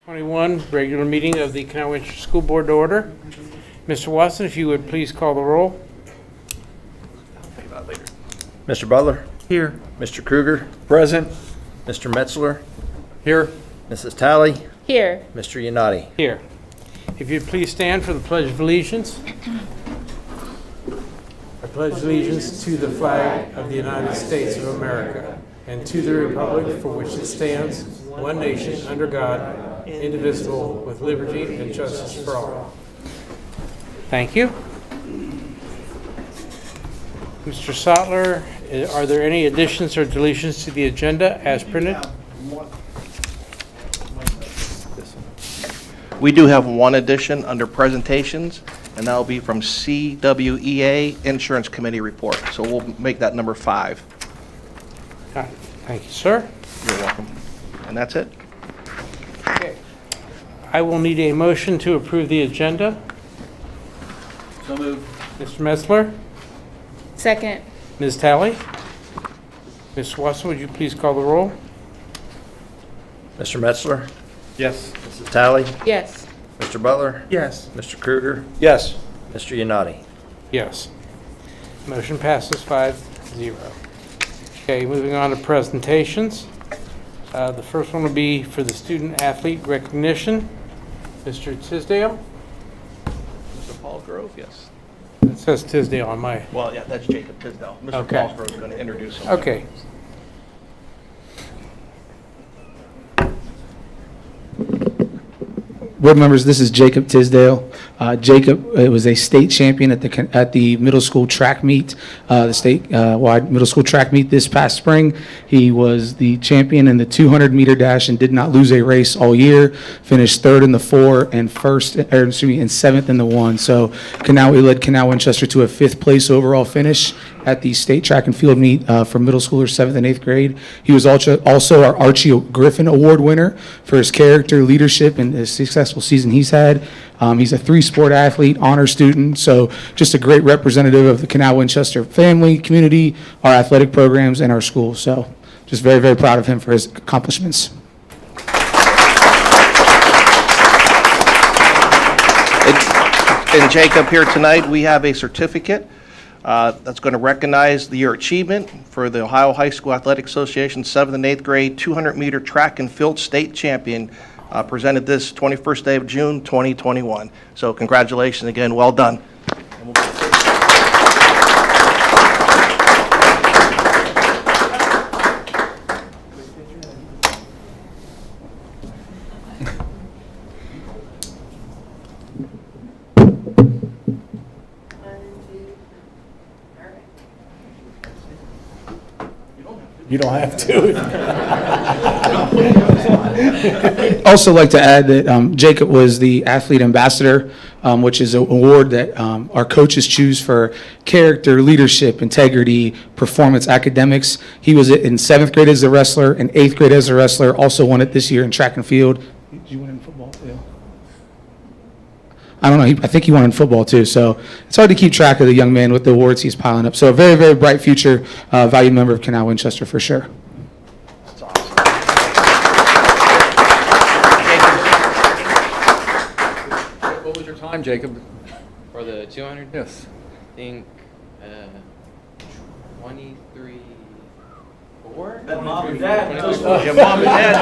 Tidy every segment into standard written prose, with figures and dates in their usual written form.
21 regular meeting of the Canal Winchester School Board to order. Mr. Watson, if you would please call the roll. Mr. Butler? Here. Mr. Kruger? Present. Mr. Metzler? Here. Mrs. Talley? Here. Mr. Yanati? Here. If you'd please stand for the Pledge of Allegiance. I pledge allegiance to the flag of the United States of America and to the republic for which it stands, one nation, under God, indivisible, with liberty and justice for all. Thank you. Mr. Sotler, are there any additions or deletions to the agenda as printed? We do have one addition under presentations, and that will be from CWEA Insurance Committee report. So we'll make that number 5. Thank you, sir. You're welcome. And that's it. Okay. I will need a motion to approve the agenda. So moved. Mr. Metzler, Second. Ms. Talley, Ms. Watson, would you please call the roll? Mr. Metzler? Yes. Mrs. Talley? Yes. Mr. Butler? Yes. Mr. Kruger? Yes. Mr. Yanati? Yes. Motion passes 5-0. Okay, moving on to presentations. The first one will be for the student athlete recognition. Mr. Tisdale? Mr. Paul Grove, yes. It says Tisdale on my, Well, yeah, that's Jacob Tisdale. Mr. Okay. Paul Grove is going to introduce him. okay. Board members, this is Jacob Tisdale. Jacob was a state champion at the middle school track meet, the statewide middle school track meet this past spring. He was the champion in the 200-meter dash and did not lose a race all year. Finished third in the 4 and seventh in the 1. So he led Canal Winchester to a 5th place overall finish at the state track and field meet for middle schoolers 7th and 8th grade. He was also our Archie Griffin Award winner for his character, leadership, and the successful season he's had. He's a 3-sport athlete, honor student, so just a great representative of the Canal Winchester family, community, our athletic programs, and our school. So just very, very proud of him for his accomplishments. And Jacob, here tonight, we have a certificate that's going to recognize your achievement for the Ohio High School Athletic Association 7th and 8th grade 200-meter track and field state champion, presented this 21st day of June 2021. So congratulations again, well done. You don't have to. Also like to add that Jacob was the athlete ambassador, which is an award that our coaches choose for character, leadership, integrity, performance, academics. He was in 7th grade as a wrestler and 8th grade as a wrestler, also won it this year in track and field. Did you win in football too? I don't know. I think he won in football too. So it's hard to keep track of the young man with the awards he's piling up. So a very, very bright future, valued member of Canal Winchester for sure. That's awesome. What was your time, Jacob? For the 200? Yes. I think 23, 4? Your mom and dad,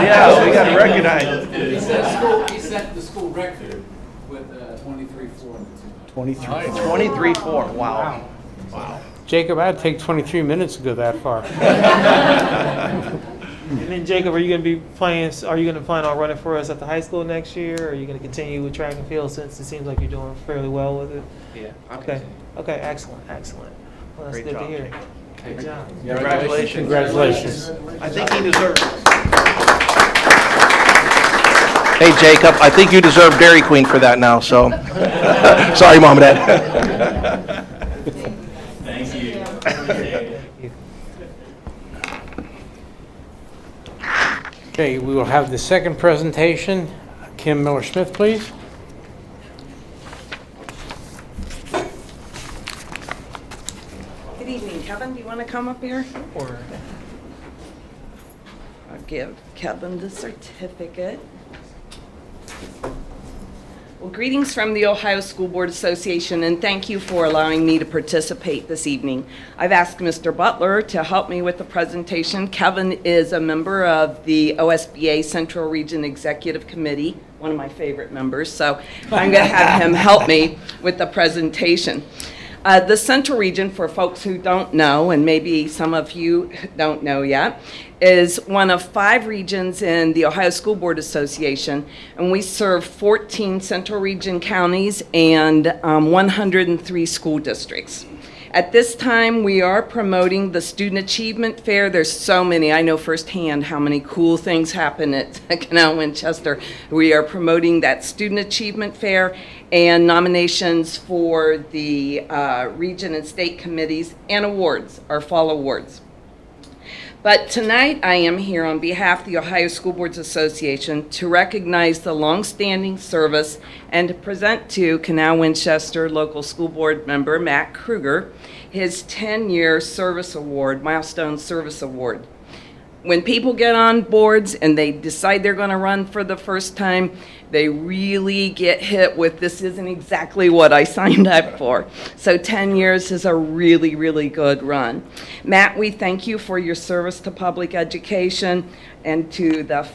yeah, we got to recognize. He set the school record with 23-4. 23-4, wow. Wow. Jacob, I'd take 23 minutes to go that far. And then Jacob, are you going to plan on running for us at the high school next year? Or are you going to continue with track and field since it seems like you're doing fairly well with it? Yeah. Okay. Okay, excellent. Well, that's Great good job, to hear. Jacob. Good job. Congratulations. Congratulations. I think he deserves. Hey, Jacob, I think you deserve Dairy Queen for that now, so. Sorry, Mom and Dad. Thank you. Okay, we will have the second presentation. Kim Miller-Smith, please. Good evening, Kevin. Do you want to come up here? Or I'll give Kevin the certificate. Well, greetings from the Ohio School Board Association, and thank you for allowing me to participate this evening. I've asked Mr. Butler to help me with the presentation. Kevin is a member of the OSBA Central Region Executive Committee, one of my favorite members, so I'm going to have him help me with the presentation. The Central Region, for folks who don't know, and maybe some of you don't know yet, is one of 5 regions in the Ohio School Board Association, and we serve 14 Central Region counties and 103 school districts. At this time, we are promoting the Student Achievement Fair. There's so many. I know firsthand how many cool things happen at Canal, Winchester. We are promoting that Student Achievement Fair and nominations for the region and state committees and awards, our fall awards. But tonight I am here on behalf of the Ohio School Boards Association to recognize the longstanding service and to present to Canal Winchester local school board member Matt Kruger his 10-year service award, Milestone Service Award. When people get on boards and they decide they're going to run for the first time, they really get hit with, this isn't exactly what I signed up for. So 10 years is a really, really good run. Matt, we thank you for your service to public education and to the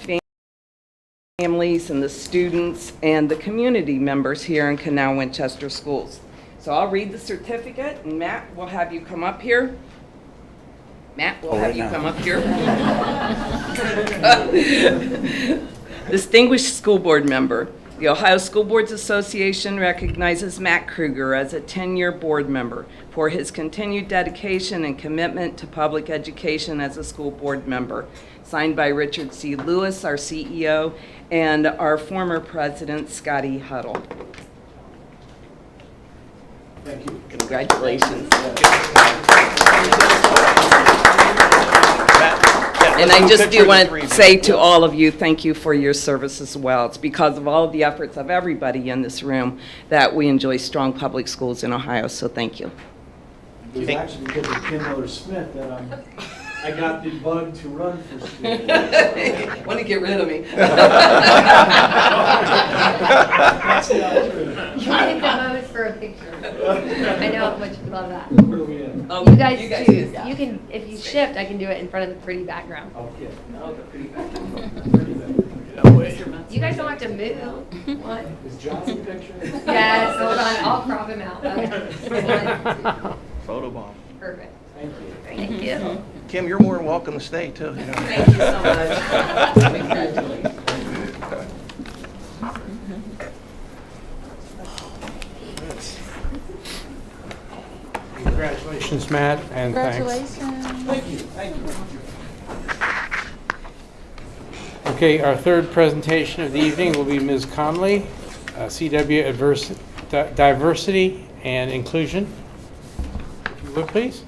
families and the students and the community members here in Canal Winchester Schools. So I'll read the certificate, and Matt, we'll have you come up here. Matt, we'll have you come up here. Distinguished School Board Member, the Ohio School Boards Association recognizes Matt Kruger as a 10-year board member for his continued dedication and commitment to public education as a school board member. Signed by Richard C. Lewis, our CEO, and our former president, Scotty Huddle. Thank you. Congratulations. And I just do want to say to all of you, thank you for your service as well. It's because of all of the efforts of everybody in this room that we enjoy strong public schools in Ohio, so thank you. It was actually because of Kim Miller-Smith that I got the bug to run for school. Want to get rid of me. That's not true. You take the moment for a picture. I know how much you love that. Where are we at? You guys choose. Yeah. You can, if you shift, I can do it in front of the pretty background. Okay. You guys don't have to move. What? Is Johnson picture? Yes, hold on, I'll crop him out. Okay. 1, 2. Photobomb. Perfect. Thank you. Thank you. Kim, you're more than welcome to stay, too. You know. Thank you so much. Congratulations. Congratulations, Matt, and thanks. Congratulations. Thank you. Thank you. Okay, our third presentation of the evening will be Ms. Conley, CW Diversity and Inclusion. If you would, please.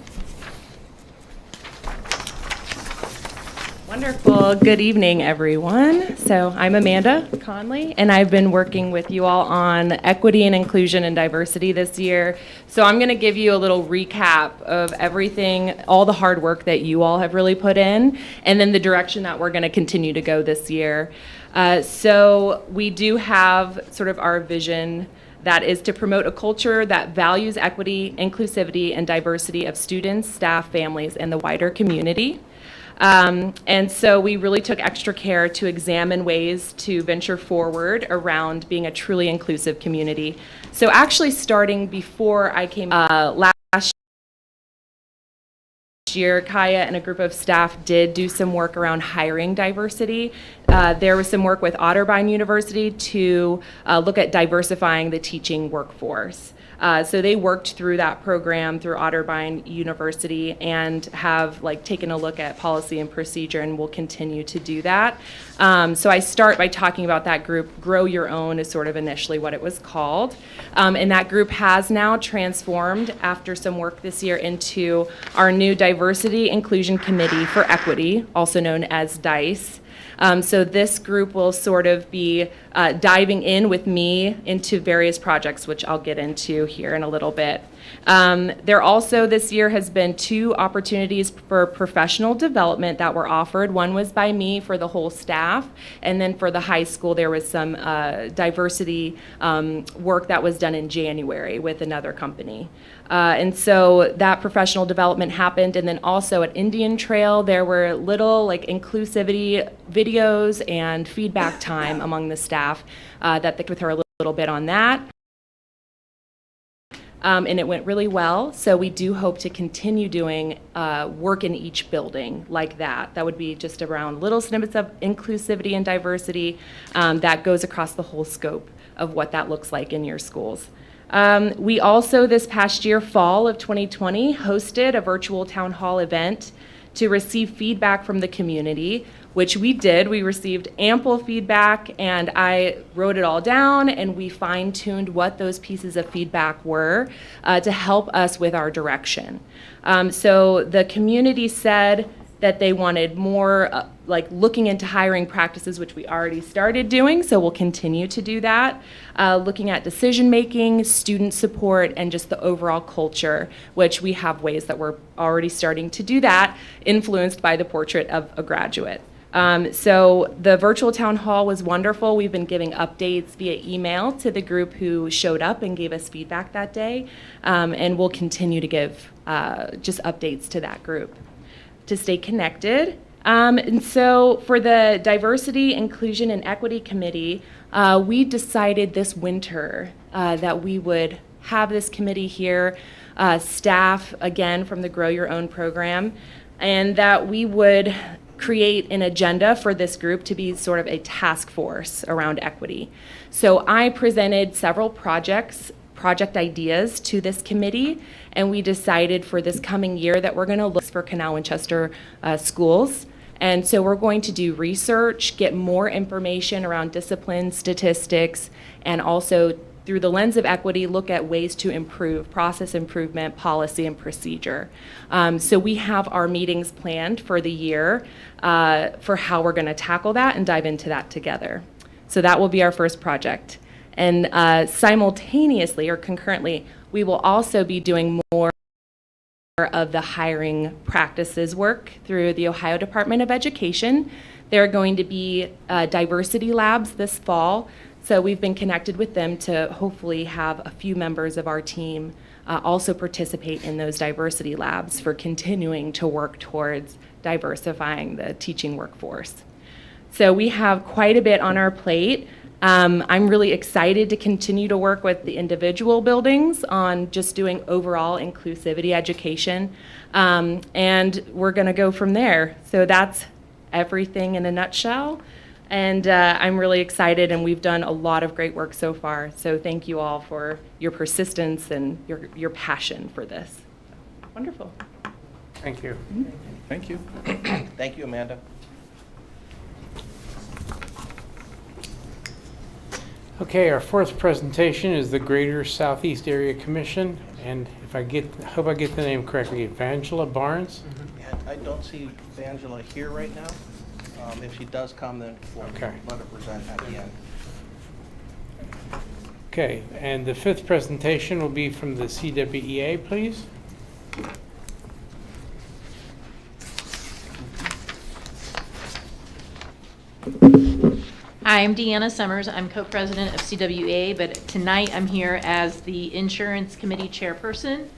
Wonderful. Good evening, everyone. So I'm Amanda Conley, and I've been working with you all on equity and inclusion and diversity this year. So I'm going to give you a little recap of everything, all the hard work that you all have really put in, and then the direction that we're going to continue to go this year. So we do have sort of our vision that is to promote a culture that values equity, inclusivity, and diversity of students, staff, families, and the wider community. And so we really took extra care to examine ways to venture forward around being a truly inclusive community. So actually starting before I came last year, Kaya and a group of staff did do some work around hiring diversity. There was some work with Otterbein University to look at diversifying the teaching workforce. So they worked through that program through Otterbein University and have taken a look at policy and procedure, and will continue to do that. So I start by talking about that group. Grow Your Own is sort of initially what it was called. And that group has now transformed after some work this year into our new Diversity Inclusion Committee for Equity, also known as DICE. So this group will sort of be diving in with me into various projects, which I'll get into here in a little bit. There also this year has been 2 opportunities for professional development that were offered. One was by me for the whole staff, and then for the high school there was some diversity work that was done in January with another company. And so that professional development happened, and then also at Indian Trail there were little like inclusivity videos and feedback time among the staff that they could throw a little bit on that. And it went really well, so we do hope to continue doing work in each building like that. That would be just around little snippets of inclusivity and diversity that goes across the whole scope of what that looks like in your schools. We also, this past year, fall of 2020, hosted a virtual town hall event to receive feedback from the community, which we did. We received ample feedback, and I wrote it all down, and we fine-tuned what those pieces of feedback were to help us with our direction. So the community said that they wanted more like looking into hiring practices, which we already started doing, so we'll continue to do that. Looking at decision-making, student support, and just the overall culture, which we have ways that we're already starting to do that, influenced by the portrait of a graduate. So the virtual town hall was wonderful. We've been giving updates via email to the group who showed up and gave us feedback that day, and we'll continue to give just updates to that group to stay connected. And so for the Diversity, Inclusion, and Equity Committee, we decided this winter that we would have this committee here, staff, again, from the Grow Your Own program, and that we would create an agenda for this group to be sort of a task force around equity. So I presented several project ideas to this committee, and we decided for this coming year that we're going to look for Canal Winchester schools. And so we're going to do research, get more information around discipline, statistics, and also through the lens of equity, look at ways to improve process improvement, policy, and procedure. So we have our meetings planned for the year for how we're going to tackle that and dive into that together. So that will be our first project. And simultaneously or concurrently, we will also be doing more of the hiring practices work through the Ohio Department of Education. There are going to be diversity labs this fall, so we've been connected with them to hopefully have a few members of our team also participate in those diversity labs for continuing to work towards diversifying the teaching workforce. So we have quite a bit on our plate. I'm really excited to continue to work with the individual buildings on just doing overall inclusivity education, and we're going to go from there. So that's everything in a nutshell, and I'm really excited, and we've done a lot of great work so far. So thank you all for your persistence and your passion for this. Wonderful. Thank you. Thank you. Thank you, Amanda. Okay, our fourth presentation is the Greater Southeast Area Commission, and if I hope I get the name correctly, Evangela Barnes. And I don't see Angela here right now. If she does come, then we'll let her present at the end. Okay, and the fifth presentation will be from the CWEA, please. Hi, I'm Deanna Summers. I'm co-president of CWA, but tonight I'm here as the Insurance Committee Chairperson.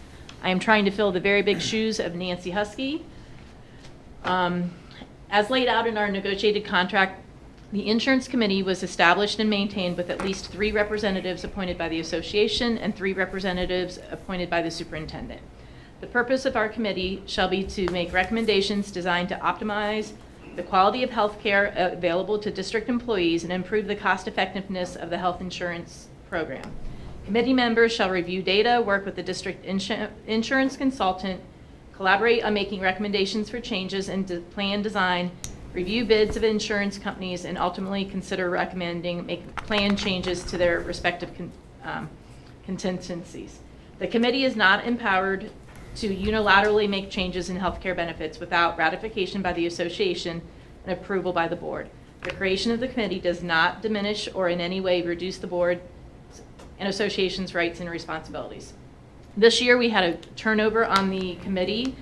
I am trying to fill the very big shoes of Nancy Husky. As laid out in our negotiated contract, the Insurance Committee was established and maintained with at least 3 representatives appointed by the association and 3 representatives appointed by the superintendent. The purpose of our committee shall be to make recommendations designed to optimize the quality of health care available to district employees and improve the cost effectiveness of the health insurance program. Committee members shall review data, work with the district insurance consultant, collaborate on making recommendations for changes in plan design, review bids of insurance companies, and ultimately consider recommending plan changes to their respective contingencies. The committee is not empowered to unilaterally make changes in healthcare benefits without ratification by the association, and approval by the board. The creation of the committee does not diminish or in any way reduce the board and association's rights and responsibilities. This year, we had a turnover on the committee.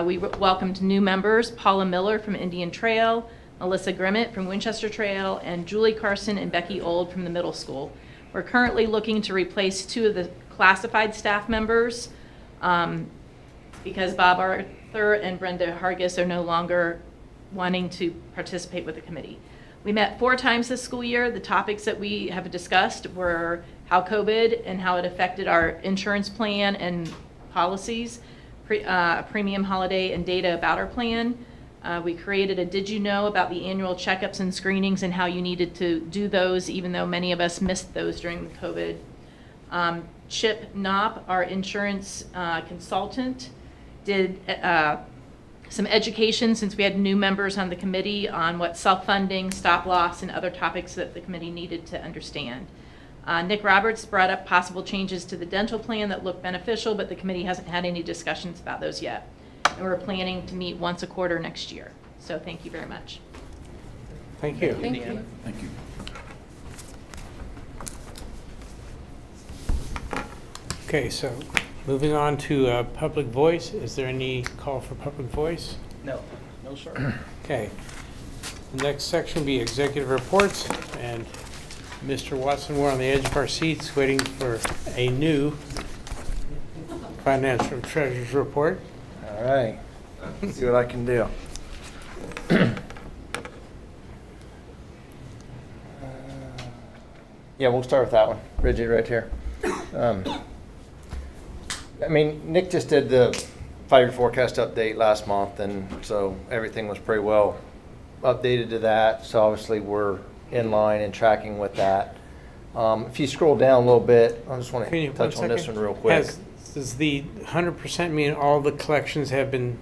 We welcomed new members, Paula Miller from Indian Trail, Melissa Grimmett from Winchester Trail, and Julie Carson and Becky Old from the middle school. We're currently looking to replace 2 of the classified staff members because Bob Arthur and Brenda Hargis are no longer wanting to participate with the committee. We met 4 times this school year. The topics that we have discussed were how COVID and how it affected our insurance plan and policies, premium holiday and data about our plan. We created a Did You Know about the annual checkups and screenings and how you needed to do those, even though many of us missed those during the COVID. Chip Knopp, our insurance consultant, did some education since we had new members on the committee on what self-funding, stop loss, and other topics that the committee needed to understand. Nick Roberts brought up possible changes to the dental plan that look beneficial, but the committee hasn't had any discussions about those yet. And we're planning to meet once a quarter next year. So thank you very much. Thank you. Thank you. Thank you. Okay, so moving on to public voice. Is there any call for public voice? No. No, sir. Okay. The next section will be executive reports. And Mr. Watson, we're on the edge of our seats waiting for a new financial treasurer's report. All right. See what I can do. Yeah, we'll start with that one. Bridget, right here. I mean, Nick just did the 5-year forecast update last month, and so everything was pretty well updated to that. So obviously we're in line and tracking with that. If you scroll down a little bit, I just want to touch on this one real quick. Does the 100% mean all the collections have been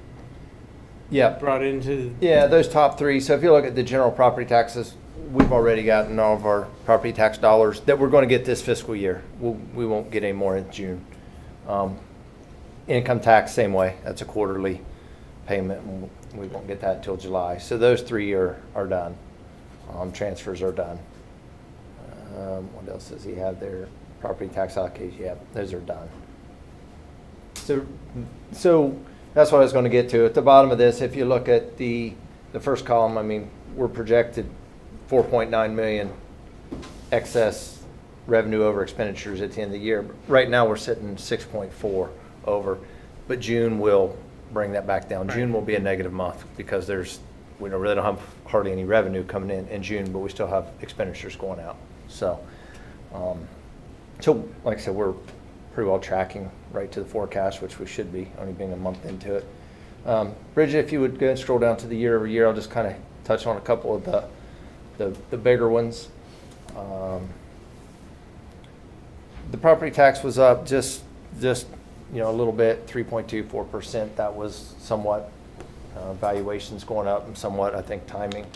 brought into? Yeah, those top 3. So if you look at the general property taxes, we've already gotten all of our property tax dollars that we're going to get this fiscal year. We won't get any more in June. Income tax, same way. That's a quarterly payment, and we won't get that until July. So those 3 are done. Transfers are done. What else does he have there? Property tax allocation, yeah, those are done. So that's what I was going to get to. At the bottom of this, if you look at the first column, I mean, we're projected 4.9 million excess revenue over expenditures at the end of the year. Right now, we're sitting 6.4 over, but June will bring that back down. June will be a negative month because we really don't have hardly any revenue coming in June, but we still have expenditures going out. So, like I said, we're pretty well tracking right to the forecast, which we should be, only being a month into it. Bridget, if you would go and scroll down to the year over year, I'll just kind of touch on a couple of the bigger ones. The property tax was up just a little bit, 3.24%. That was somewhat valuations going up and somewhat, I think, timing.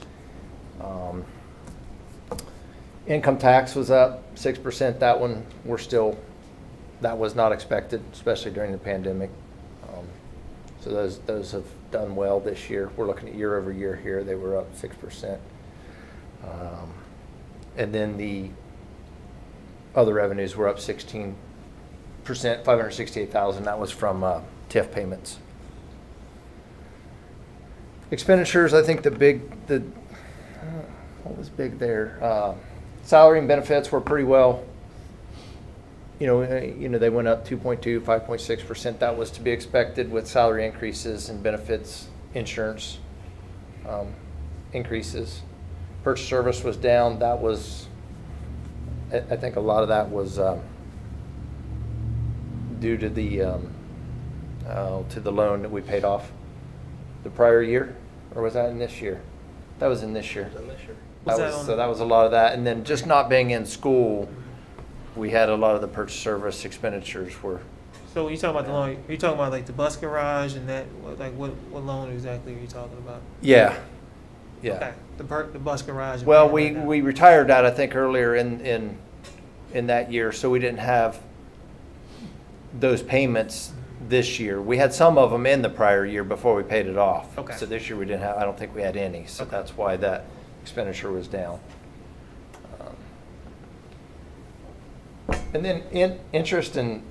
Income tax was up 6%. That one that was not expected, especially during the pandemic. So those have done well this year. We're looking at year over year here. They were up 6%. And then the other revenues were up 16%, 568,000. That was from TIF payments. Expenditures, I think what was big there? Salary and benefits were pretty well. They went up 2.2, 5.6%. That was to be expected with salary increases and benefits, insurance increases. Purchase service was down. That was, I think, a lot of that was due to the loan that we paid off the prior year, or was that in this year? That was in this year. So that was a lot of that, and then just not being in school, we had a lot of the purchase service expenditures were. So when you talking about the loan, are you talking about like the bus garage and that, like what loan exactly are you talking about? Yeah. Okay. The bus garage. Well, we retired that, I think, earlier in that year, so we didn't have those payments this year. We had some of them in the prior year before we paid it off. Okay. So this year we didn't have, I don't think we had any, so that's why that expenditure was down. And then interest and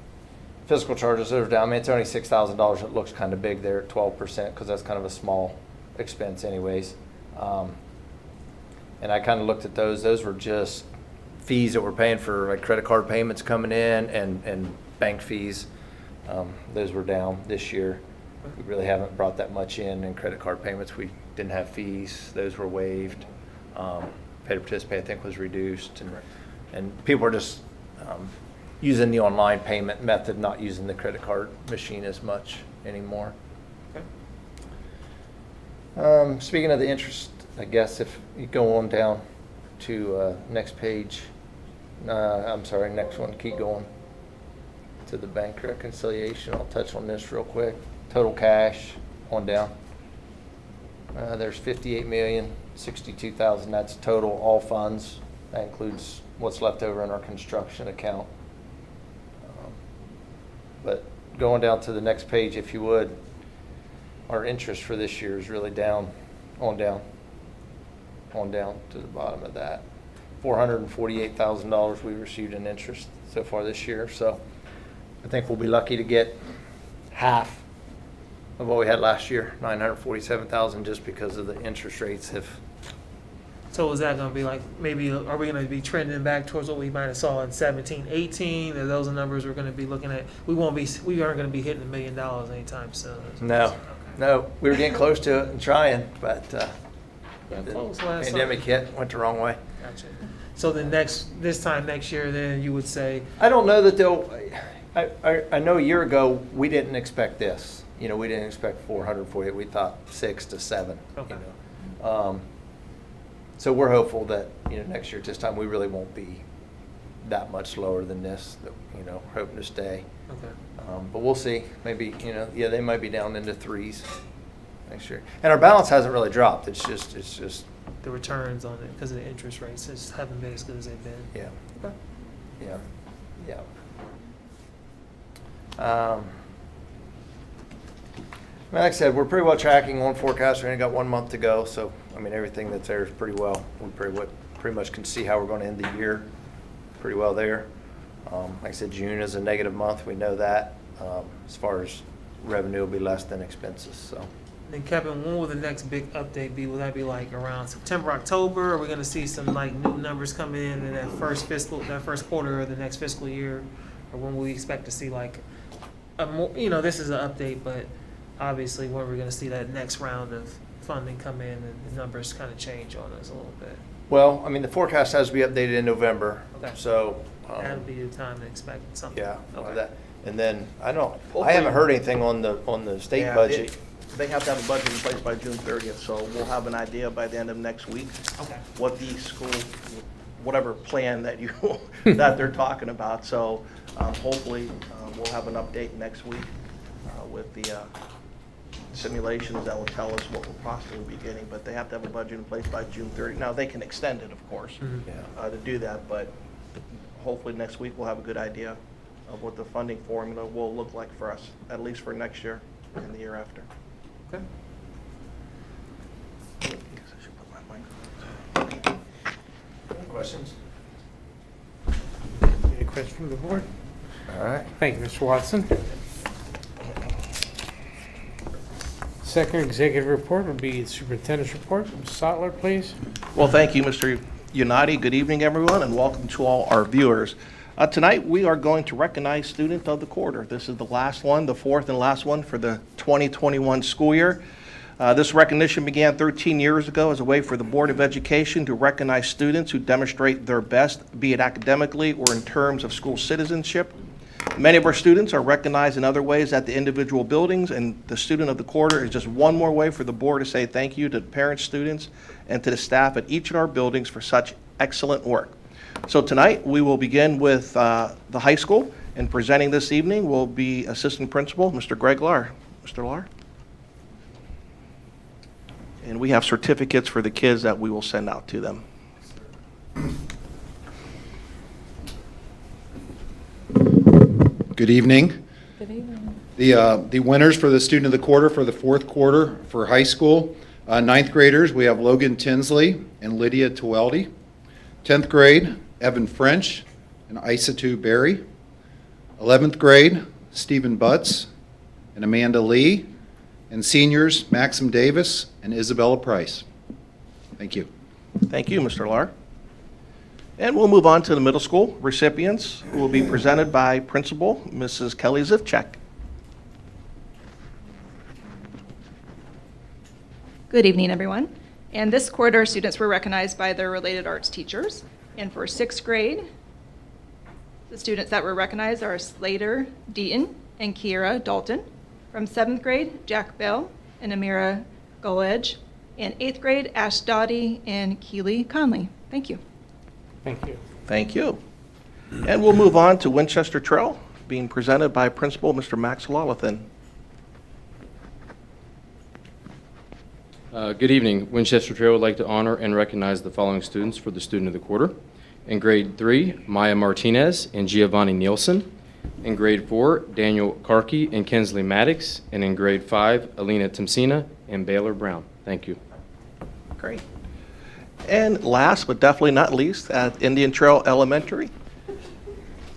fiscal charges, those are down. I mean, it's only $6,000. It looks kind of big there at 12% because that's kind of a small expense anyways. And I kind of looked at those. Those were just fees that we're paying for like credit card payments coming in and bank fees. Those were down this year. We really haven't brought that much in credit card payments. We didn't have fees. Those were waived. Pay to participate, I think, was reduced. And people are just using the online payment method, not using the credit card machine as much anymore. Okay. Speaking of the interest, I guess if you go on down to next page, I'm sorry, next one, keep going to the bank reconciliation. I'll touch on this real quick. Total cash on down. There's $58,062,000. That's total, all funds. That includes what's left over in our construction account. But going down to the next page, if you would, our interest for this year is really down to the bottom of that. $448,000 we received in interest so far this year. So I think we'll be lucky to get half of what we had last year, $947,000, just because of the interest rates have. So is that going to be like, maybe, are we going to be trending back towards what we might have saw in 17, 18? Are those the numbers we're going to be looking at? We aren't going to be hitting $1 million anytime soon. No, we were getting close to it and trying, but the pandemic hit, went the wrong way. Gotcha. So this time next year, then you would say? I don't know that they'll, I know a year ago, we didn't expect this. We didn't expect 448. We thought 6 to 7. Okay. So we're hopeful that, next year at this time, we really won't be that much lower than this, hoping to stay. Okay. But we'll see. Maybe, they might be down into 3s next year. And our balance hasn't really dropped. It's just. The returns on it, because of the interest rates, just haven't been as good as they've been. Yeah. Okay. Yeah. Like I said, we're pretty well tracking on forecast. We only got 1 month to go, so everything that's there is pretty well. We pretty much can see how we're going to end the year pretty well there. Like I said, June is a negative month. We know that. As far as revenue, will be less than expenses. So. Then Kevin, when will the next big update be? Will that be like around September, October? Are we going to see some like new numbers come in that first quarter of the next fiscal year, or when will we expect to see like a more? This is an update, but obviously, when we're going to see that next round of funding come in and the numbers kind of change on us a little bit. Well, the forecast has to be updated in November. Okay. So that'll be the time to expect something. Yeah. Okay. That, and then I haven't heard anything on the state budget. They have to have a budget in place by June 30th, so we'll have an idea by the end of next week. Okay. What the school, whatever plan that that they're talking about. So hopefully we'll have an update next week with the simulations that will tell us what we'll possibly be getting. But they have to have a budget in place by June 30th. Now they can extend it, of course, to do that. But hopefully next week we'll have a good idea of what the funding formula will look like for us, at least for next year and the year after. Okay. Questions? Any questions from the board? All right. Thank you, Mr. Watson. Second executive report will be the superintendent's report. Ms. Sotler, please. Well, thank you, Mr. Unati. Good evening, everyone, and welcome to all our viewers. Tonight, we are going to recognize Student of the Quarter. This is the last one, the fourth and last one for the 2021 school year. This recognition began 13 years ago as a way for the Board of Education to recognize students who demonstrate their best, be it academically or in terms of school citizenship. Many of our students are recognized in other ways at the individual buildings, and the Student of the Quarter is just one more way for the board to say thank you to the parents, students, and to the staff at each of our buildings for such excellent work. So tonight, we will begin with the high school, and presenting this evening will be Assistant Principal, Mr. Greg Lahr. Mr. Lahr? And we have certificates for the kids that we will send out to them. Good evening. Good evening. The winners for the Student of the Quarter for the fourth quarter for high school, ninth graders, we have Logan Tinsley and Lydia Tweldy. 10th grade, Evan French and Isatu Berry. 11th grade, Stephen Butts and Amanda Lee. And seniors, Maxim Davis and Isabella Price. Thank you. Thank you, Mr. Lar. And we'll move on to the middle school recipients, who will be presented by Principal Mrs. Kelly Zivchek. Good evening, everyone. And this quarter, students were recognized by their related arts teachers. And for sixth grade, the students that were recognized are Slater Deaton and Kiera Dalton. From seventh grade, Jack Bell and Amira Goledge. And eighth grade, Ash Dottie and Keely Conley. Thank you. Thank you. Thank you. And we'll move on to Winchester Trail, being presented by Principal Mr. Max Lolithan. Good evening. Winchester Trail would like to honor and recognize the following students for the Student of the Quarter. In grade 3, Maya Martinez and Giovanni Nielsen. In grade 4, Daniel Karki and Kensley Maddox. And in grade 5, Alina Timsina and Baylor Brown. Thank you. Great. And last but definitely not least, at Indian Trail Elementary,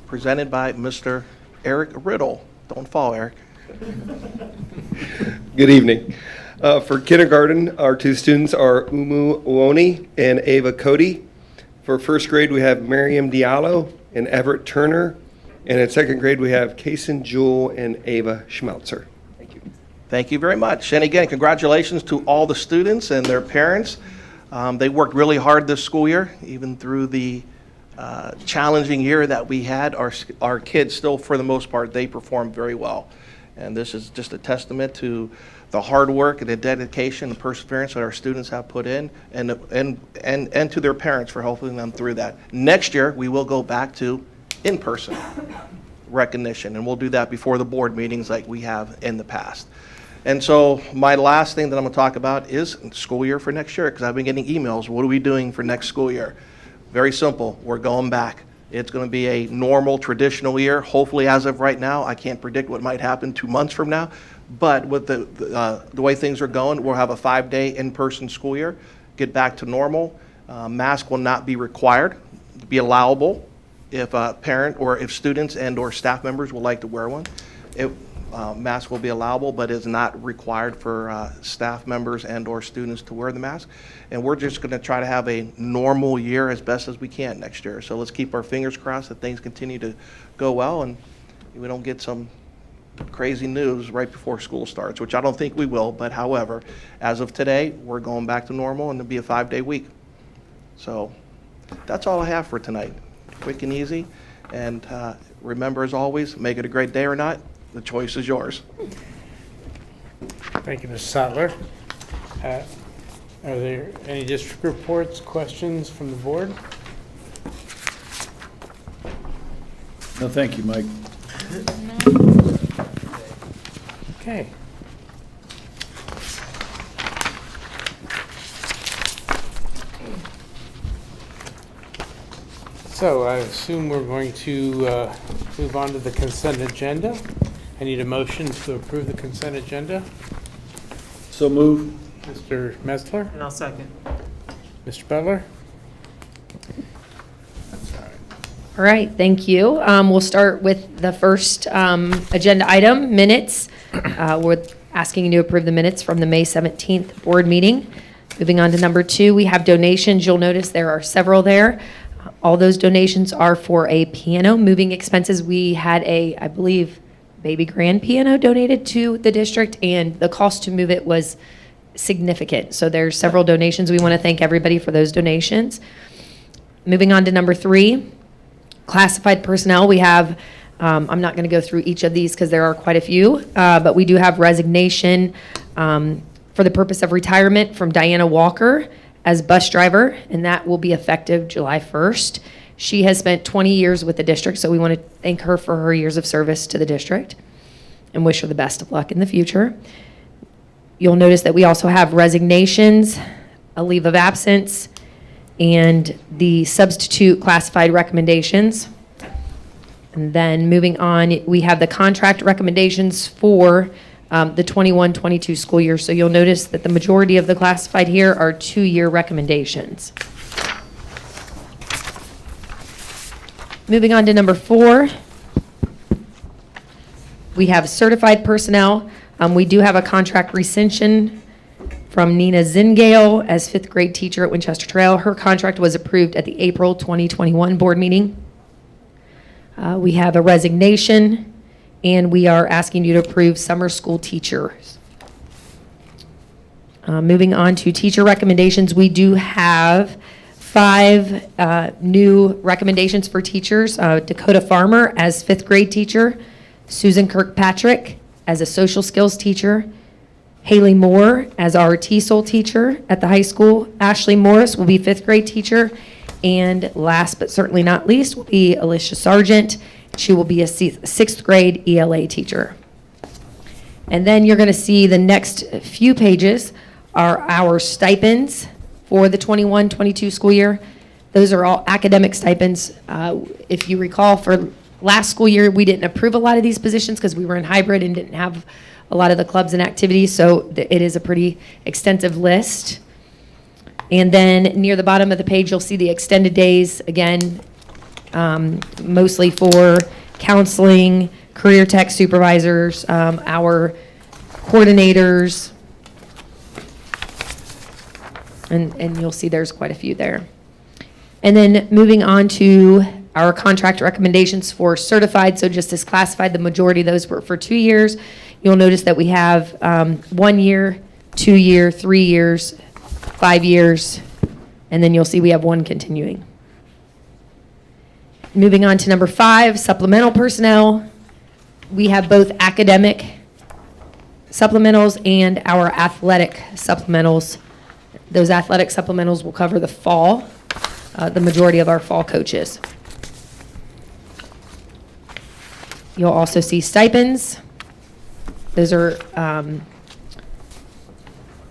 presented by Mr. Eric Riddle. Don't fall, Eric. Good evening. For kindergarten, our two students are Umu Uoni and Ava Cody. For first grade, we have Miriam Diallo and Everett Turner. And in second grade, we have Kason Jewell and Ava Schmelzer. Thank you. Thank you very much. And again, congratulations to all the students and their parents. They worked really hard this school year, even through the challenging year that we had. Our kids still, for the most part, they performed very well. And this is just a testament to the hard work and the dedication and perseverance that our students have put in, and to their parents for helping them through that. Next year, we will go back to in-person recognition, and we'll do that before the board meetings like we have in the past. And so my last thing that I'm going to talk about is school year for next year, because I've been getting emails. What are we doing for next school year? Very simple. We're going back. It's going to be a normal, traditional year. Hopefully, as of right now, I can't predict what might happen 2 months from now. But with the way things are going, we'll have a 5-day in-person school year, get back to normal. Mask will not be required, be allowable if a parent or if students and or staff members would like to wear one. Mask will be allowable, but is not required for staff members and or students to wear the mask. And we're just going to try to have a normal year as best as we can next year. So let's keep our fingers crossed that things continue to go well and we don't get some crazy news right before school starts, which I don't think we will. But however, as of today, we're going back to normal, and it'll be a 5-day week. So that's all I have for tonight. Quick and easy. And remember, as always, make it a great day or not. The choice is yours. Thank you, Mr. Sattler. Are there any district reports, questions from the board? No, thank you, Mike. Okay. So I assume we're going to move on to the consent agenda. I need a motion to approve the consent agenda. So move. Mr. Metzler? And I'll second. Mr. Butler? All right, thank you. We'll start with the first agenda item, minutes. We're asking you to approve the minutes from the May 17th board meeting. Moving on to number 2, we have donations. You'll notice there are several there. All those donations are for a piano moving expenses. We had a, I believe, baby grand piano donated to the district, and the cost to move it was significant. So there's several donations. We want to thank everybody for those donations. Moving on to number 3, classified personnel. We have, I'm not going to go through each of these because there are quite a few, but we do have resignation for the purpose of retirement from Diana Walker as bus driver, and that will be effective July 1st. She has spent 20 years with the district, so we want to thank her for her years of service to the district and wish her the best of luck in the future. You'll notice that we also have resignations, a leave of absence, and the substitute classified recommendations. And then moving on, we have the contract recommendations for the 21-22 school year. So you'll notice that the majority of the classified here are 2-year recommendations. Moving on to number 4, we have certified personnel. We do have a contract rescission from Nina Zingale as 5th grade teacher at Winchester Trail. Her contract was approved at the April 2021 board meeting. We have a resignation, and we are asking you to approve summer school teachers. Moving on to teacher recommendations, we do have 5 new recommendations for teachers. Dakota Farmer as 5th grade teacher, Susan Kirkpatrick as a social skills teacher, Haley Moore as our TESOL teacher at the high school, Ashley Morris will be 5th grade teacher, and last but certainly not least will be Alicia Sargent. She will be a 6th grade ELA teacher. And then you're going to see the next few pages are our stipends for the 21-22 school year. Those are all academic stipends. If you recall, for last school year, we didn't approve a lot of these positions because we were in hybrid and didn't have a lot of the clubs and activities, so it is a pretty extensive list. And then near the bottom of the page, you'll see the extended days, again, mostly for counseling, career tech supervisors, our coordinators, and you'll see there's quite a few there. And then moving on to our contract recommendations for certified, so just as classified, the majority of those were for 2 years. You'll notice that we have 1 year, 2 year, 3 years, 5 years, and then you'll see we have 1 continuing. Moving on to number 5, supplemental personnel. We have both academic supplementals and our athletic supplementals. Those athletic supplementals will cover the fall, the majority of our fall coaches. You'll also see stipends. Those are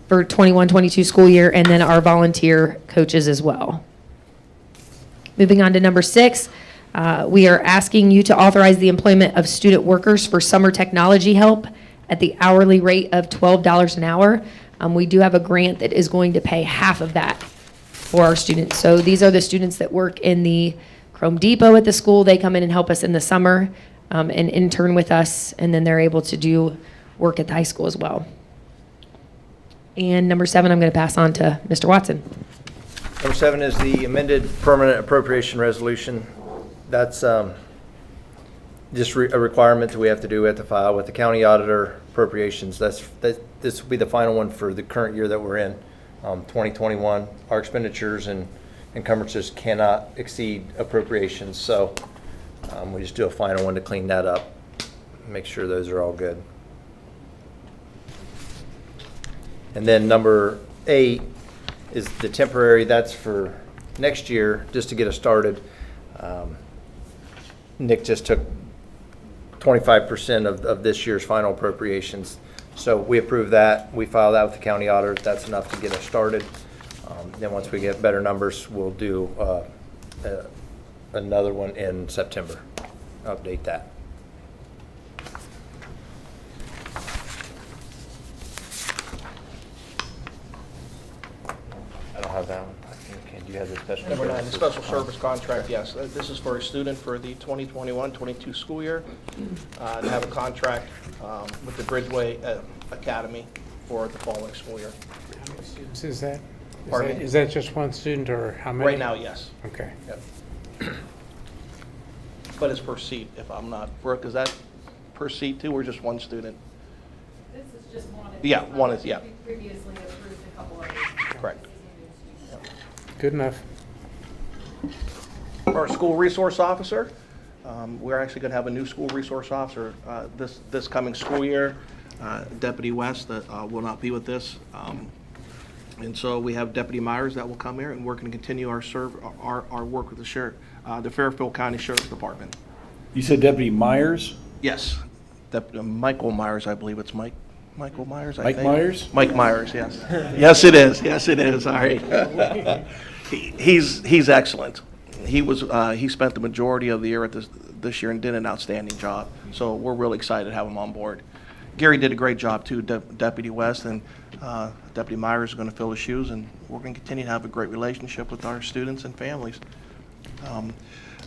for 21-22 school year, and then our volunteer coaches as well. Moving on to number 6, we are asking you to authorize the employment of student workers for summer technology help at the hourly rate of $12 an hour. We do have a grant that is going to pay half of that for our students. So these are the students that work in the Chrome Depot at the school. They come in and help us in the summer and intern with us, and then they're able to do work at the high school as well. And number 7, I'm going to pass on to Mr. Watson. Number 7 is the amended permanent appropriation resolution. That's just a requirement that we have to do. We have to file with the county auditor appropriations. This will be the final one for the current year that we're in, 2021. Our expenditures and encumbrances cannot exceed appropriations, so we just do a final one to clean that up, make sure those are all good. And then number 8 is the temporary. That's for next year, just to get us started. Nick just took 25% of this year's final appropriations. So we approve that. We file that with the county auditor. That's enough to get us started. Then once we get better numbers, we'll do another one in September. Update that. I don't have that one. Okay, do you have the special? Number 9, the special service contract, yes. This is for a student for the 2021-22 school year to have a contract with the Bridgeway Academy for the following school year. How many students is that? Pardon me? Is that just one student, or how many? Right now, yes. Okay. Yep. But it's per seat, if I'm not, Brooke, is that per seat too, or just one student? This is just one. Yeah, one is, yeah. We previously approved a couple others. Correct. Good enough. Our school resource officer, we're actually going to have a new school resource officer this coming school year. Deputy West that will not be with this. And so we have Deputy Myers that will come here, and we're going to continue our work with the Fairfield County Sheriff's Department. You said Deputy Myers? Yes. Michael Myers, I believe it's Michael Myers, I Mike think. Myers? Mike Myers, yes. Yes, it is. Yes, it is. All right. He's excellent. He spent the majority of the year at this year and did an outstanding job. So we're really excited to have him on board. Gary did a great job too, Deputy West, and Deputy Myers is going to fill his shoes, and we're going to continue to have a great relationship with our students and families.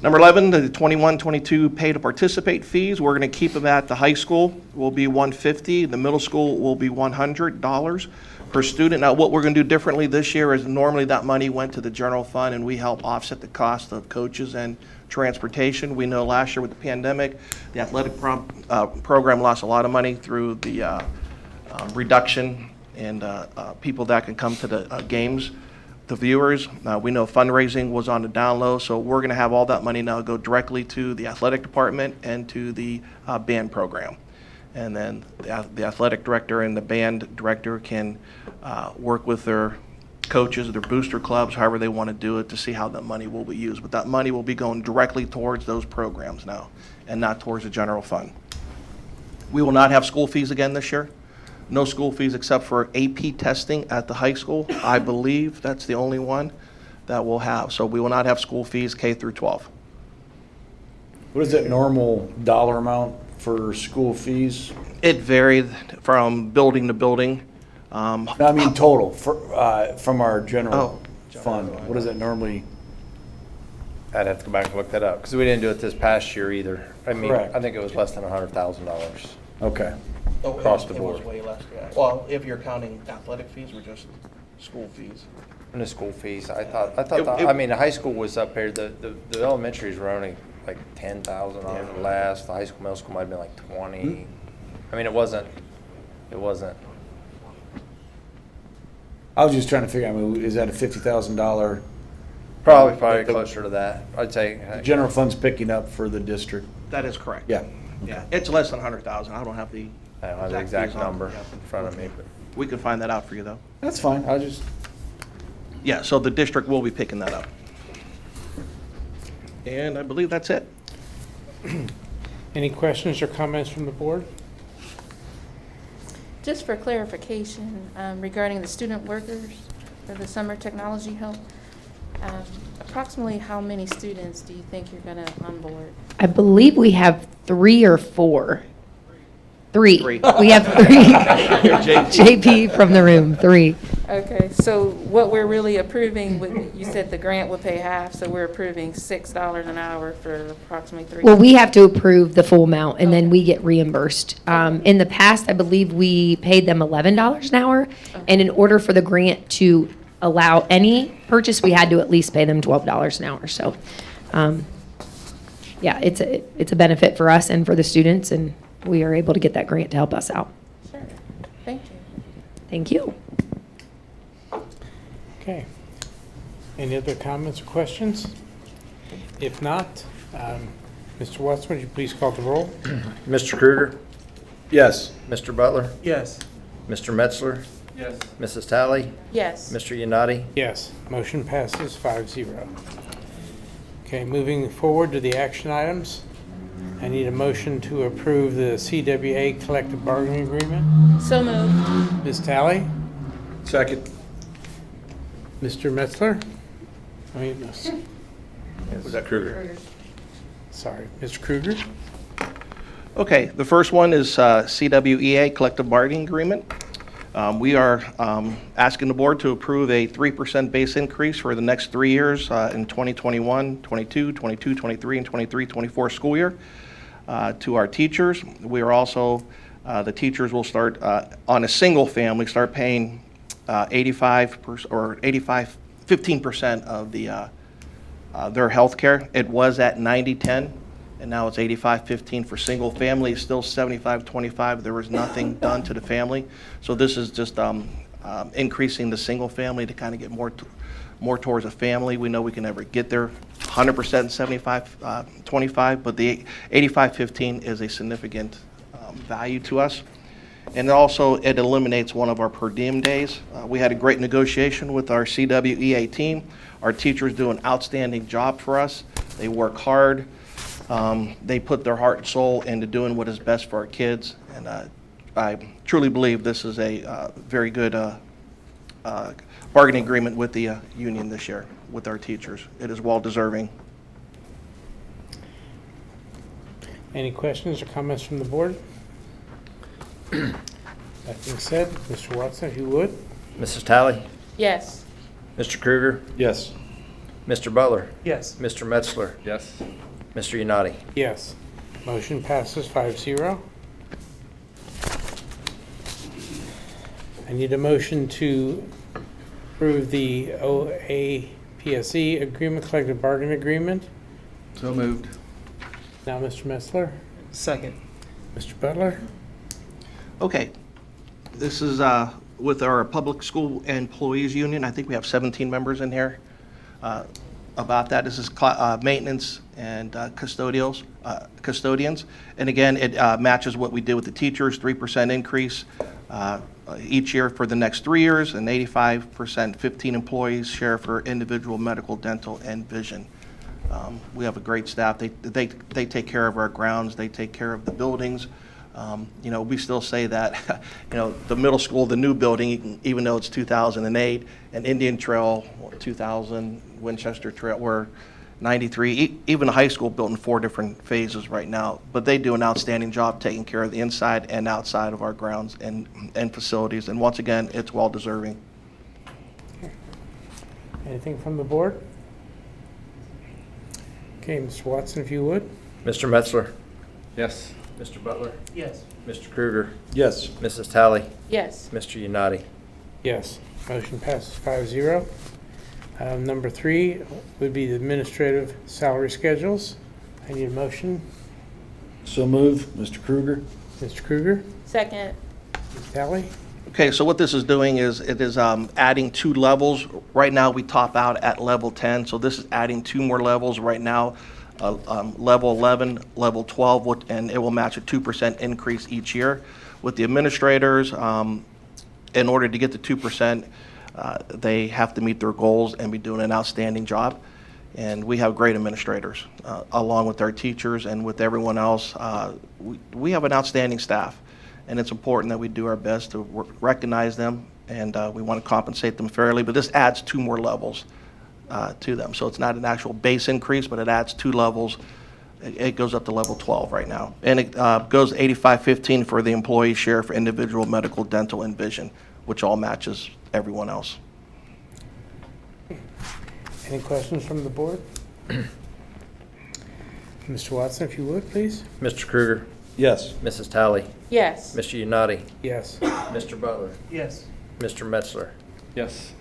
Number 11, the 21-22 pay to participate fees. We're going to keep them at the high school will be $150. The middle school will be $100 per student. Now, what we're going to do differently this year is normally that money went to the general fund, and we help offset the cost of coaches and transportation. We know last year with the pandemic, the athletic program lost a lot of money through the reduction in people that can come to the games. The viewers, we know fundraising was on the down low, so we're going to have all that money now go directly to the athletic department and to the band program. And then the athletic director and the band director can work with their coaches, their booster clubs, however they want to do it, to see how that money will be used. But that money will be going directly towards those programs now and not towards the general fund. We will not have school fees again this year. No school fees except for AP testing at the high school. I believe that's the only one that we'll have. So we will not have school fees K through 12. What is that normal dollar amount for school fees? It varied from building to building. I mean total, from our general fund. What is that normally? I'd have to go back and look that up, because we didn't do it this past year either. I mean, Correct. I think it was less than $100,000 Okay. across the It was board. way less, yeah. Well, if you're counting athletic fees or just school fees. And the school fees, I thought, It- I mean, the high school was up here, the elementaries were only like 10,000 on it last, the high school, middle school might have been like 20. I mean, it wasn't. I was just trying to figure out, I mean, is that a $50,000? Probably The- closer to that, I'd say. The general fund's picking up for the district. That is correct. Yeah. Yeah, it's less than 100,000. I don't have the I don't have the exact fees on- number yeah. in front of me, but. We can find that out for you, though. That's fine, I just. Yeah, so the district will be picking that up. And I believe that's it. Any questions or comments from the board? Just for clarification, regarding the student workers for the summer technology help, approximately how many students do you think you're going to onboard? I believe we have 3 or 4. 3. Three. We have 3. JP from the room, 3. Okay, so what we're really approving, you said the grant would pay half, so we're approving $6 an hour for approximately 3. Well, we have to approve the full amount, and then we get reimbursed. In the past, I believe we paid them $11 an hour, and in order for the grant to allow any purchase, we had to at least pay them $12 an hour. So, yeah, it's a benefit for us and for the students, and we are able to get that grant to help us out. Sure, thank you. Thank you. Okay. Any other comments or questions? If not, Mr. Watson, would you please call the roll? Mr. Kruger? Yes. Mr. Butler? Yes. Mr. Metzler? Yes. Mrs. Talley? Yes. Mr. Yanati? Yes, motion passes 5-0. Okay, moving forward to the action items. I need a motion to approve the CWA collective bargaining agreement. So moved. Ms. Talley? Second. Mr. Metzler? Was that Kruger? Sorry, Mr. Kruger? Okay, the first one is CWEA collective bargaining agreement. We are asking the board to approve a 3% base increase for the next 3 years in 2021, 22, 22, 23, and 23, 24 school year to our teachers. We are also, the teachers will start on a single family, start paying 85% or 15% of their health care. It was at 90-10. And now it's 85-15 for single family. It's still 75-25. There was nothing done to the family. So this is just increasing the single family to kind of get more towards a family. We know we can never get there 100% 75-25, but the 85-15 is a significant value to us. And also it eliminates one of our per diem days. We had a great negotiation with our CWEA team. Our teachers do an outstanding job for us. They work hard. They put their heart and soul into doing what is best for our kids, and I truly believe this is a very good bargaining agreement with the union this year with our teachers. It is well deserving. Any questions or comments from the board? That being said, Mr. Watson, if you would. Mrs. Talley? Yes. Mr. Krueger? Yes. Mr. Butler? Yes. Mr. Metzler? Yes. Mr. Unati? Yes. Motion passes 5-0. I need a motion to approve the OAPSE agreement, collective bargaining agreement. So moved. Now, Mr. Metzler, Second. Mr. Butler. Okay, this is with our Public School Employees Union. I think we have 17 members in here about that. This is maintenance and custodians. And again, it matches what we did with the teachers, 3% increase each year for the next 3 years, and 85% 15 employees share for individual medical, dental, and vision. We have a great staff. They take care of our grounds. They take care of the buildings. You know, we still say that, you know, the middle school, the new building, even though it's 2008, and Indian Trail, 2000, Winchester Trail, we're 93, even the high school built in 4 different phases right now. But they do an outstanding job taking care of the inside and outside of our grounds and facilities. And once again, it's well-deserving. Anything from the board? Okay, Mr. Watson, if you would. Mr. Metzler? Yes. Mr. Butler? Yes. Mr. Krueger? Yes. Mrs. Talley? Yes. Mr. Unati? Yes. Motion passes 5-0. Number 3 would be the administrative salary schedules. I need a motion. So moved. Mr. Krueger? Mr. Krueger, Second. Ms. Talley. Okay, so what this is doing is it is adding 2 levels. Right now, we top out at level 10, so this is adding 2 more levels right now, level 11, level 12, and it will match a 2% increase each year. With the administrators, in order to get the 2%, they have to meet their goals and be doing an outstanding job. And we have great administrators, along with our teachers and with everyone else. We have an outstanding staff. And it's important that we do our best to recognize them, and we want to compensate them fairly. But this adds 2 more levels to them. So it's not an actual base increase, but it adds 2 levels. It goes up to level 12 right now. And it goes 85-15 for the employee share for individual medical, dental, and vision, which all matches everyone else. Any questions from the board? Mr. Watson, if you would, please. Mr. Krueger? Yes. Mrs. Talley? Yes. Mr. Unati? Yes. Mr. Butler? Yes. Mr. Metzler? Yes.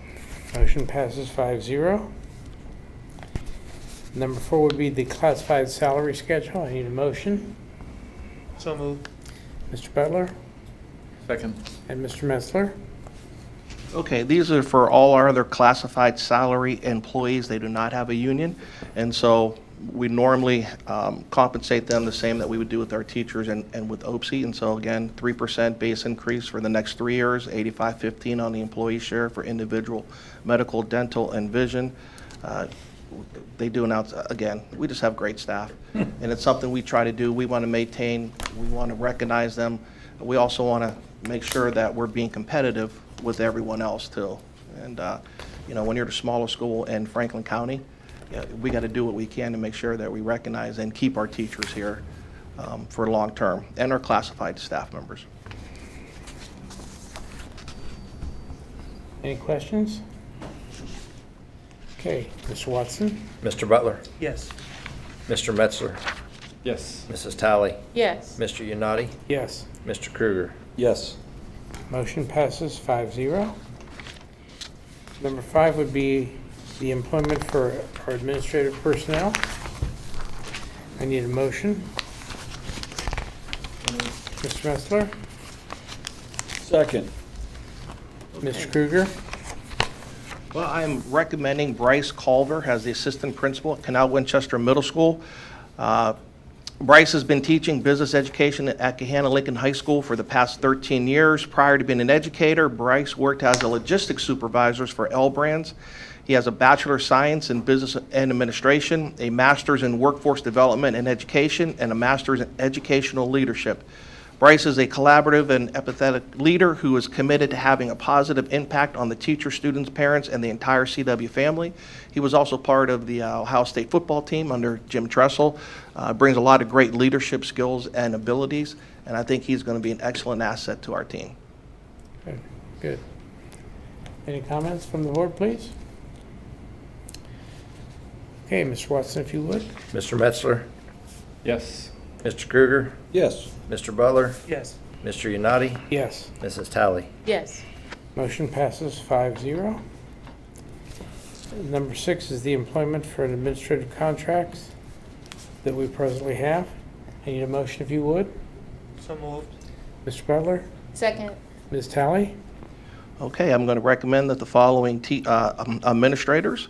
Motion passes 5-0. Number 4 would be the classified salary schedule. I need a motion. So moved. Mr. Butler Second. and Mr. Metzler. Okay, these are for all our other classified salary employees. They do not have a union, and so we normally compensate them the same that we would do with our teachers and with OPSE. And so again, 3% base increase for the next 3 years, 85-15 on the employee share for individual medical, dental, and vision. They do again, we just have great staff. And it's something we try to do. We want to maintain, we want to recognize them. We also want to make sure that we're being competitive with everyone else too. And you know, when you're the smallest school in Franklin County, we got to do what we can to make sure that we recognize and keep our teachers here for long term, and our classified staff members. Any questions? Okay, Mr. Watson. Mr. Butler? Yes. Mr. Metzler? Yes. Mrs. Talley? Yes. Mr. Unati? Yes. Mr. Krueger? Yes. Motion passes 5-0. Number 5 would be the employment for our administrative personnel. I need a motion. Mr. Metzler, Second. Mr. Krueger, Well, I'm recommending Bryce Culver as the assistant principal at Canal Winchester Middle School. Bryce has been teaching business education at Gahanna-Lincoln High School for the past 13 years. Prior to being an educator, Bryce worked as a logistics supervisor for L Brands. He has a Bachelor of Science in Business and Administration, a Master's in Workforce Development and Education, and a Master's in Educational Leadership. Bryce is a collaborative and empathetic leader who is committed to having a positive impact on the teachers, students, parents, and the entire CW family. He was also part of the Ohio State football team under Jim Tressel. Brings a lot of great leadership skills and abilities, and I think he's going to be an excellent asset to our team. Good. Good. Any comments from the board, please? Okay, Mr. Watson, if you would. Mr. Metzler, Yes. Mr. Kruger, Yes. Mr. Butler, Yes. Mr. Unati, Yes. Mrs. Talley. Yes. Motion passes 5-0. Number 6 is the employment for administrative contracts that we presently have. I need a motion if you would. So moved. Mr. Butler, Second. Ms. Talley. Okay, I'm going to recommend that the following administrators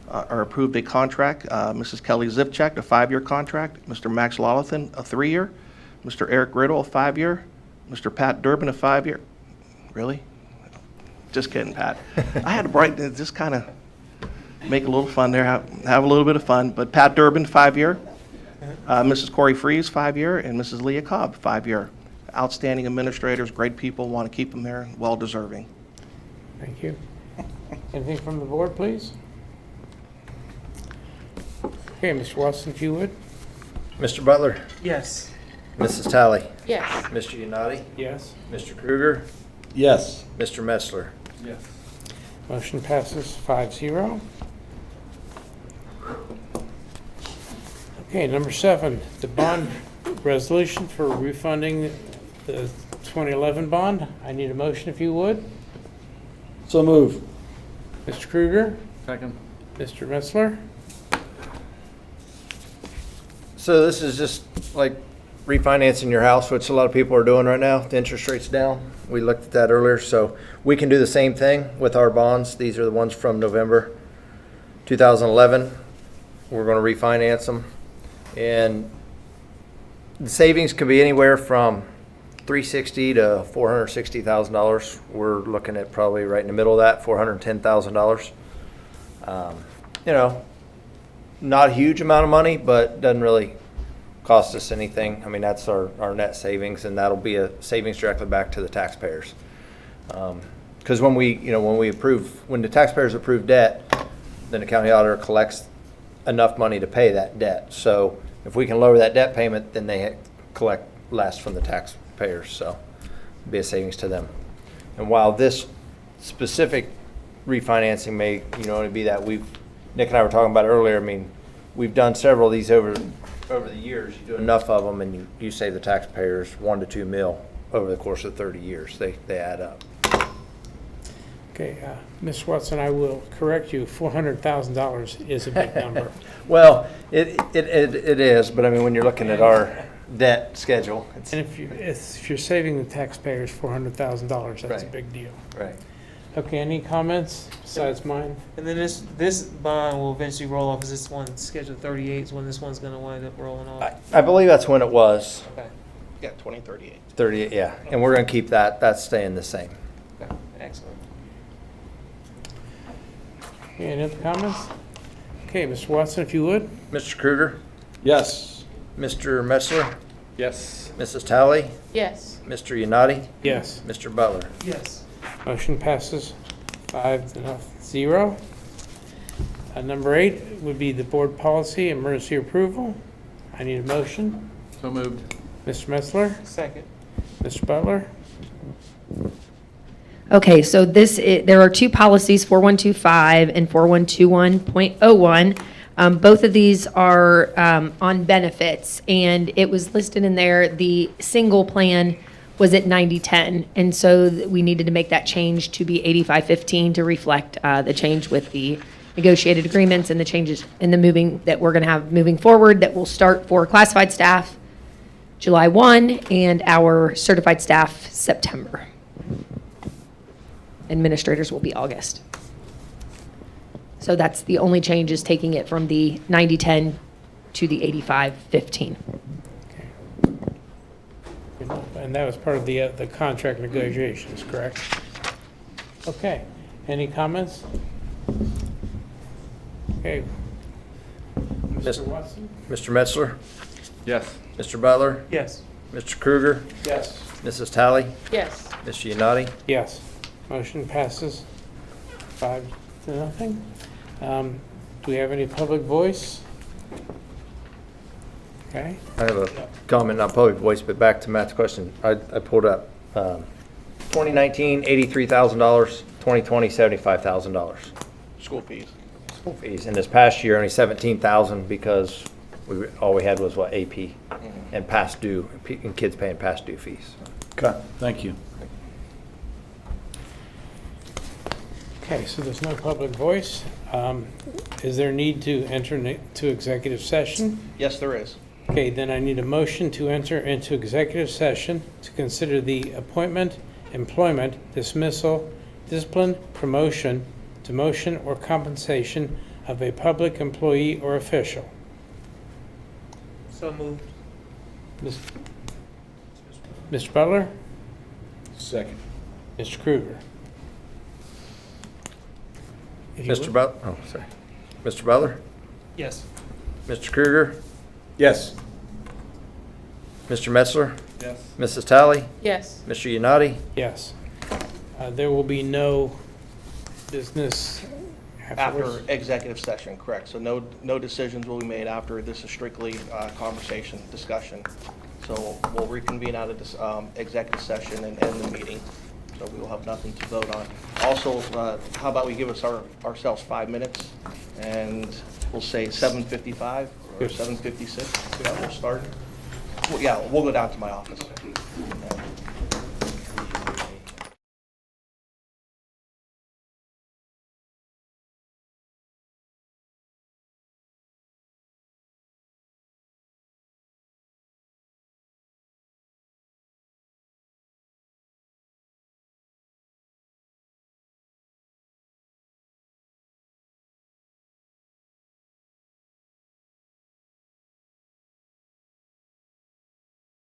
are approved a contract. Mrs. Kelly Zivchak, a 5-year contract. Mr. Max Lolithan, a 3-year. Mr. Eric Riddle, a 5-year. Mr. Pat Durbin, a 5-year. Really? Just kidding, Pat. I had to brighten it, just kind of make a little fun there, have a little bit of fun. But Pat Durbin, 5-year. Mrs. Corey Freeze, 5-year. And Mrs. Leah Cobb, 5-year. Outstanding administrators, great people, want to keep them there, well-deserving. Thank you. Anything from the board, please? Okay, Mr. Watson, if you would. Mr. Butler, Yes. Mrs. Talley, Yes. Mr. Unati, Yes. Mr. Kruger, Yes. Mr. Metzler. Yes. Motion passes 5-0. Okay, number 7, the bond resolution for refunding the 2011 bond. I need a motion if you would. So move. Mr. Kruger, Second. Mr. Metzler. So this is just like refinancing your house, which a lot of people are doing right now. The interest rate's down. We looked at that earlier, so we can do the same thing with our bonds. These are the ones from November 2011. We're going to refinance them. And the savings could be anywhere from $360,000 to $460,000. We're looking at probably right in the middle of that, $410,000. You know, not a huge amount of money, but doesn't really cost us anything. I mean, that's our net savings, and that'll be a savings directly back to the taxpayers. Because when the taxpayers approve debt, then the county auditor collects enough money to pay that debt. So if we can lower that debt payment, then they collect less from the taxpayers. So it'll be a savings to them. And while this specific refinancing may, only be that Nick and I were talking about it earlier. I mean, we've done several of these over the years. You do enough of them, and you save the taxpayers $1 to $2 million over the course of 30 years. They add up. Okay, Ms. Watson, I will correct you. $400,000 is a big number. Well, it is, but I mean, when you're looking at our debt schedule, it's And if you're saving the taxpayers $400,000, that's a big deal. Right. Okay, any comments besides mine? And then this bond will eventually roll off. Is this one scheduled 38 is when this one's going to wind up rolling off? I believe that's when it was. Okay. Yeah, 2038. 38, yeah. And we're going to keep that. That's staying the same. Okay. Excellent. Okay, any other comments? Okay, Mr. Watson, if you would. Mr. Kruger, Yes. Mr. Metzler, Yes. Mrs. Talley, Yes. Mr. Unati, Yes. Mr. Butler. Yes. Motion passes 5-0. Number 8 would be the board policy emergency approval. I need a motion. So moved. Mr. Metzler, Second. Mr. Butler. Okay, so there are two policies, 4125 and 4121.01. Both of these are on benefits, and it was listed in there, the single plan was at 90/10, and so we needed to make that change to be 85/15 to reflect the change with the negotiated agreements and the changes in the that we're going to have moving forward that will start for classified staff July 1 and our certified staff September. Administrators will be August. So that's the only change, is taking it from the 90/10 to the 85/15. And that was part of the contract negotiations, correct? Okay. Any comments? Okay. Mr. Watson? Mr. Metzler, Yes. Mr. Butler, Yes. Mr. Krueger, Yes. Mrs. Tally, Yes. Mr. Yanati. Yes. Motion passes 5-0. Do we have any public voice? Okay. I have a comment, not public voice, but back to Matt's question. I pulled up 2019, $83,000, 2020, $75,000. School fees. School fees. And this past year, only $17,000 because all we had was what, AP and past due, and kids paying past due fees. Okay, thank you. Okay, so there's no public voice. Is there need to enter into executive session? Yes, there is. Okay, then I need a motion to enter into executive session to consider the appointment, employment, dismissal, discipline, promotion, demotion, or compensation of a public employee or official. So moved. Mr. Butler? Second. Mr. Krueger? If you Mr. would. Butler, oh, sorry. Mr. Butler? Yes. Mr. Krueger? Yes. Mr. Metzler? Yes. Mrs. Tally? Yes. Mr. Yanati? Yes. There will be no business afterwards? After executive session, correct. So no decisions will be made after. This is strictly conversation, discussion. So we'll reconvene out of this executive session and end the meeting. So we will have nothing to vote on. Also, how about we give us ourselves 5 minutes, and we'll say 7:55 or 7:56. We'll start. Well, yeah, we'll go down to my office. Yeah.